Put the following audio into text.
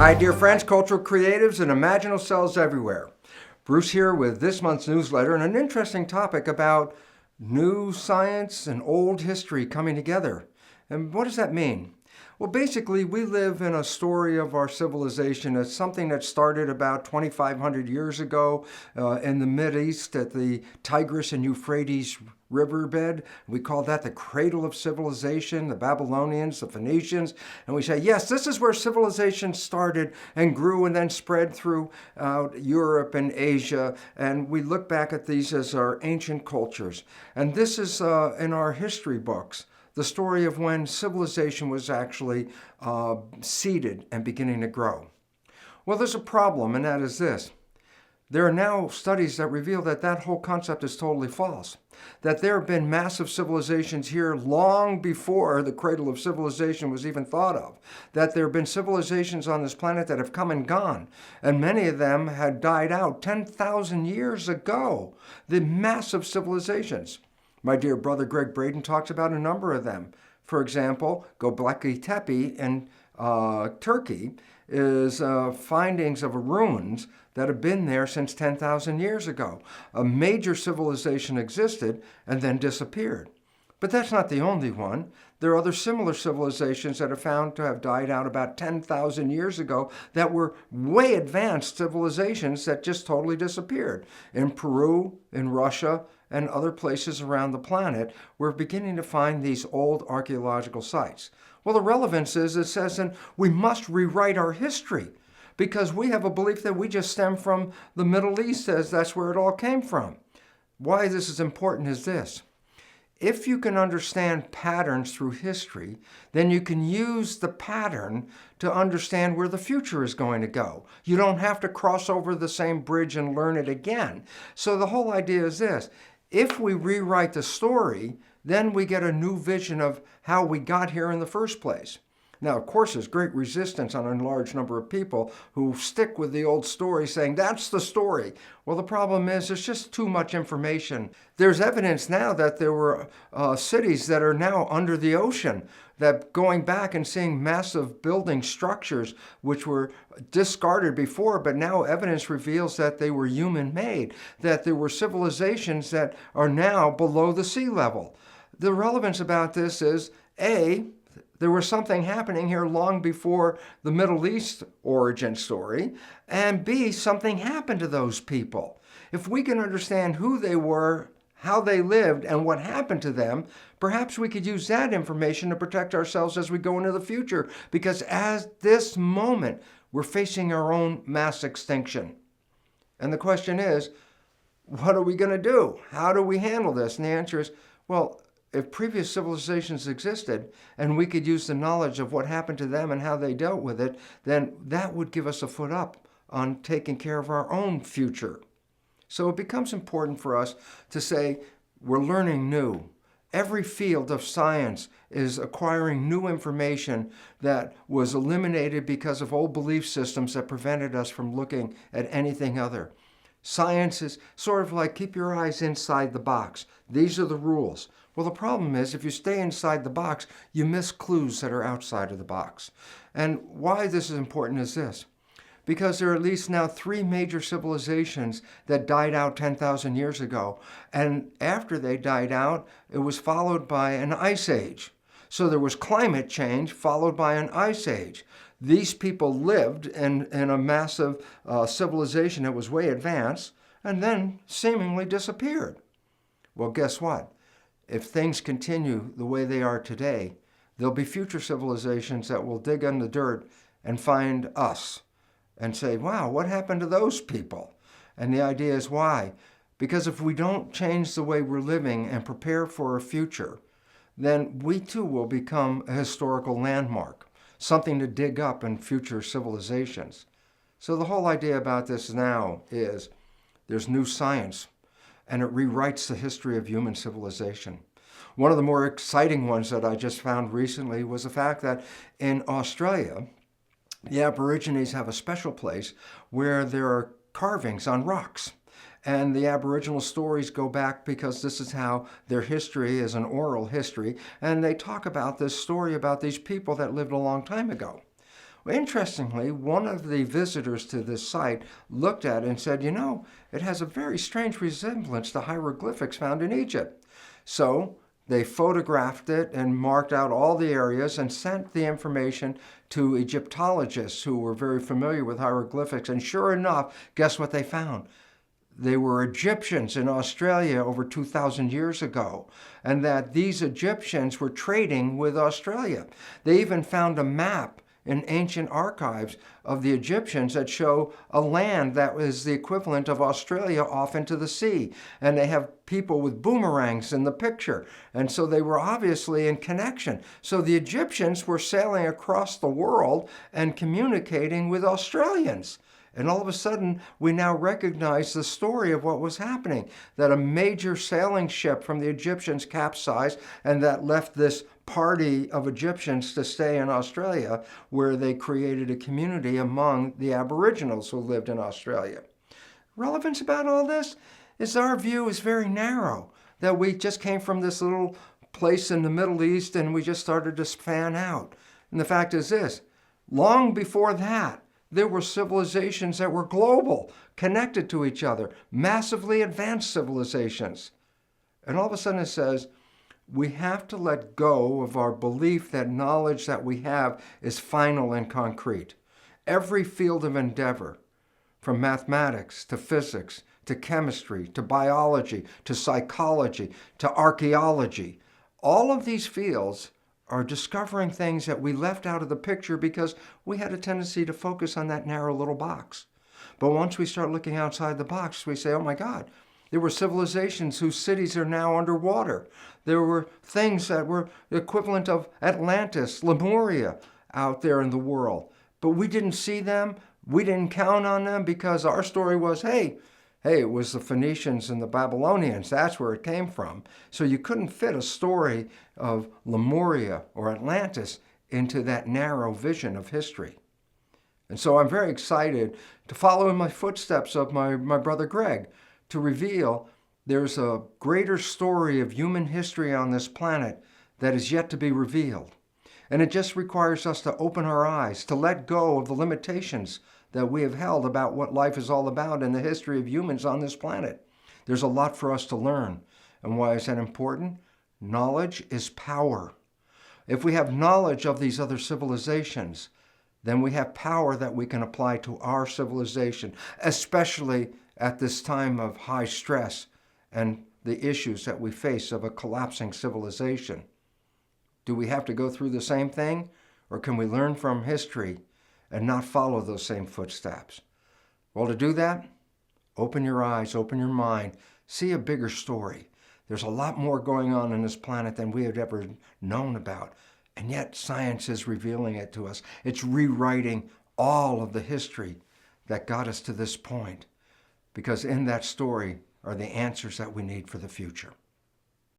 Hi, dear friends, cultural creatives, and imaginal selves everywhere. Bruce here with this month's newsletter and an interesting topic about new science and old history coming together. And what does that mean? Well, basically, we live in a story of our civilization. It's something that started about 2,500 years ago in the Mideast at the Tigris and Euphrates riverbed. We call that the cradle of civilization, the Babylonians, the Phoenicians. And we say, yes, this is where civilization started and grew and then spread throughout Europe and Asia. And we look back at these as our ancient cultures. And this is in our history books, the story of when civilization was actually seeded and beginning to grow. Well, there's a problem, and that is this. There are now studies that reveal that that whole concept is totally false. That there have been massive civilizations here long before the cradle of civilization was even thought of. That there have been civilizations on this planet that have come and gone, and many of them had died out 10,000 years ago. The massive civilizations. My dear brother Greg Braden talks about a number of them. For example, Göbekli Tepe in Turkey is findings of ruins that have been there since 10,000 years ago. A major civilization existed and then disappeared. But that's not the only one. There are other similar civilizations that are found to have died out about 10,000 years ago that were way advanced civilizations that just totally disappeared. In Peru, in Russia, and other places around the planet, we're beginning to find these old archaeological sites. Well, the relevance is, it says, and we must rewrite our history because we have a belief that we just stem from the Middle East, as that's where it all came from. Why this is important is this. If you can understand patterns through history, then you can use the pattern to understand where the future is going to go. You don't have to cross over the same bridge and learn it again. So the whole idea is this. If we rewrite the story, then we get a new vision of how we got here in the first place. Now, of course, there's great resistance on a large number of people who stick with the old story saying, that's the story. Well, the problem is there's just too much information. There's evidence now that there were cities that are now under the ocean, that going back and seeing massive building structures which were discarded before, but now evidence reveals that they were human-made, that there were civilizations that are now below the sea level. The relevance about this is, A, there was something happening here long before the Middle East origin story, and B, something happened to those people. If we can understand who they were, how they lived, and what happened to them, perhaps we could use that information to protect ourselves as we go into the future, because at this moment, we're facing our own mass extinction. And the question is, what are we going to do? How do we handle this? And the answer is, well, if previous civilizations existed and we could use the knowledge of what happened to them and how they dealt with it, then that would give us a foot up on taking care of our own future. So it becomes important for us to say we're learning new. Every field of science is acquiring new information that was eliminated because of old belief systems that prevented us from looking at anything other. Science is sort of like keep your eyes inside the box. These are the rules. Well, the problem is if you stay inside the box, you miss clues that are outside of the box. And why this is important is this. Because there are at least now 3 major civilizations that died out 10,000 years ago. And after they died out, it was followed by an ice age. So there was climate change followed by an ice age. These people lived in a massive civilization that was way advanced and then seemingly disappeared. Well, guess what? If things continue the way they are today, there'll be future civilizations that will dig in the dirt and find us and say, wow, what happened to those people? And the idea is why? Because if we don't change the way we're living and prepare for a future, then we too will become a historical landmark, something to dig up in future civilizations. So the whole idea about this now is there's new science, and it rewrites the history of human civilization. One of the more exciting ones that I just found recently was the fact that in Australia, the Aborigines have a special place where there are carvings on rocks. And the Aboriginal stories go back because this is how their history is an oral history. And they talk about this story about these people that lived a long time ago. Well, interestingly, one of the visitors to this site looked at it and said, it has a very strange resemblance to hieroglyphics found in Egypt. So they photographed it and marked out all the areas and sent the information to Egyptologists who were very familiar with hieroglyphics. And sure enough, guess what they found? They were Egyptians in Australia over 2,000 years ago, and that these Egyptians were trading with Australia. They even found a map in ancient archives of the Egyptians that show a land that was the equivalent of Australia off into the sea. And they have people with boomerangs in the picture. And so they were obviously in connection. So the Egyptians were sailing across the world and communicating with Australians. And all of a sudden, we now recognize the story of what was happening, that a major sailing ship from the Egyptians capsized, and that left this party of Egyptians to stay in Australia, where they created a community among the Aboriginals who lived in Australia. Relevance about all this is our view is very narrow, that we just came from this little place in the Middle East and we just started to span out. And the fact is this, long before that, there were civilizations that were global, connected to each other, massively advanced civilizations. And all of a sudden it says, we have to let go of our belief that knowledge that we have is final and concrete. Every field of endeavor, from mathematics to physics to chemistry to biology to psychology to archaeology, all of these fields are discovering things that we left out of the picture because we had a tendency to focus on that narrow little box. But once we start looking outside the box, we say, oh my God, there were civilizations whose cities are now underwater. There were things that were the equivalent of Atlantis, Lemuria out there in the world. But we didn't see them. We didn't count on them because our story was, hey, it was the Phoenicians and the Babylonians. That's where it came from. So you couldn't fit a story of Lemuria or Atlantis into that narrow vision of history. And so I'm very excited to follow in my footsteps of my brother Greg, to reveal there's a greater story of human history on this planet that is yet to be revealed. And it just requires us to open our eyes, to let go of the limitations that we have held about what life is all about in the history of humans on this planet. There's a lot for us to learn. And why is that important? Knowledge is power. If we have knowledge of these other civilizations, then we have power that we can apply to our civilization, especially at this time of high stress and the issues that we face of a collapsing civilization. Do we have to go through the same thing, or can we learn from history and not follow those same footsteps? Well, to do that, open your eyes, open your mind, see a bigger story. There's a lot more going on this planet than we had ever known about, and yet science is revealing it to us. It's rewriting all of the history that got us to this point, because in that story are the answers that we need for the future.